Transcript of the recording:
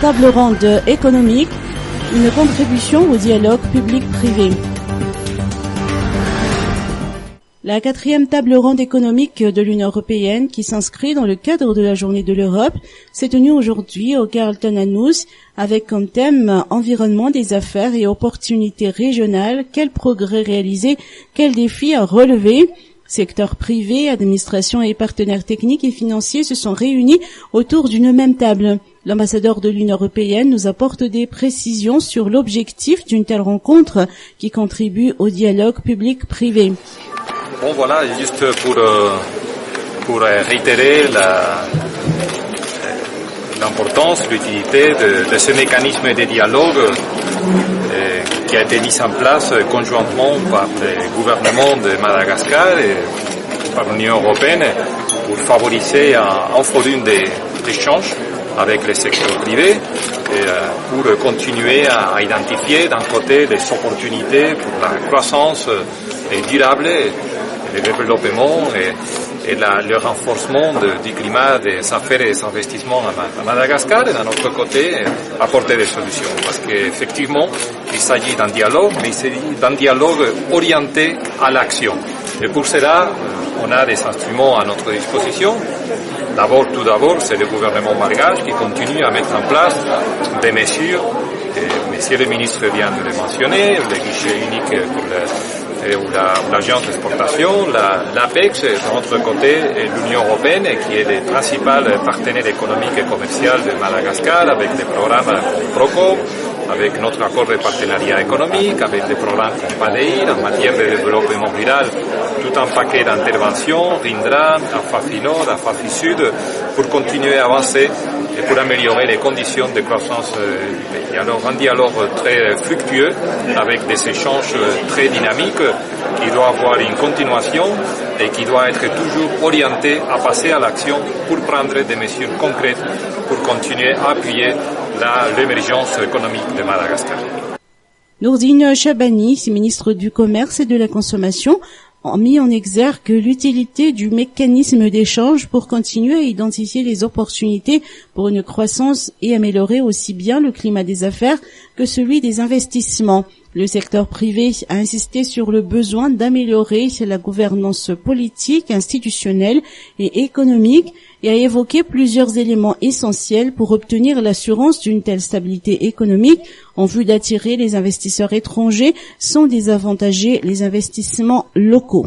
table ronde économique, une contribution au dialogue public-privé. La 4e table ronde économique de l'Union européenne, qui s'inscrit dans le cadre de la Journée de l'Europe, s'est tenue aujourd'hui au Carlton House avec comme thème environnement des affaires et opportunités régionales, quels progrès réalisés, quels défis à relever. Secteur privé, administration et partenaires techniques et financiers se sont réunis autour d'une même table. L'ambassadeur de l'Union européenne nous apporte des précisions sur l'objectif d'une telle rencontre qui contribue au dialogue public-privé. Bon voilà, juste pour réitérer l'importance, l'utilité de ce mécanisme de dialogue qui a été mis en place conjointement par le gouvernement de Madagascar et par l'Union européenne pour favoriser un forum d'échange avec le secteur privé et pour continuer à identifier d'un côté les opportunités pour la croissance durable, le développement et le renforcement du climat des affaires et des investissements à Madagascar et d'un autre côté apporter des solutions. Parce qu'effectivement, il s'agit d'un dialogue, mais il s'agit d'un dialogue orienté à l'action. Et pour cela, on a des instruments à notre disposition. Tout d'abord, c'est le gouvernement malgache qui continue à mettre en place des mesures. Et Monsieur le ministre vient de le mentionner, le guichet unique pour l'agence d'exportation, l'APEX, de notre côté, et l'Union européenne, qui est le principal partenaire économique et commercial de Madagascar, avec le programme PROCOP, avec notre accord de partenariat économique, avec le programme PADEIR en matière de développement rural, tout un paquet d'interventions, RINDRA, AFAFI Nord, AFAFI Sud, pour continuer à avancer et pour améliorer les conditions de croissance du pays. Alors un dialogue très fructueux avec des échanges très dynamiques qui doit avoir une continuation et qui doit être toujours orienté à passer à l'action pour prendre des mesures concrètes pour continuer à appuyer l'émergence économique de Madagascar. Nourdine Chabani, ministre du Commerce et de la Consommation, ont mis en exergue l'utilité du mécanisme d'échange pour continuer à identifier les opportunités pour une croissance et améliorer aussi bien le climat des affaires que celui des investissements. Le secteur privé a insisté sur le besoin d'améliorer la gouvernance politique, institutionnelle et économique et a évoqué plusieurs éléments essentiels pour obtenir l'assurance d'une telle stabilité économique en vue d'attirer les investisseurs étrangers sans désavantager les investissements locaux.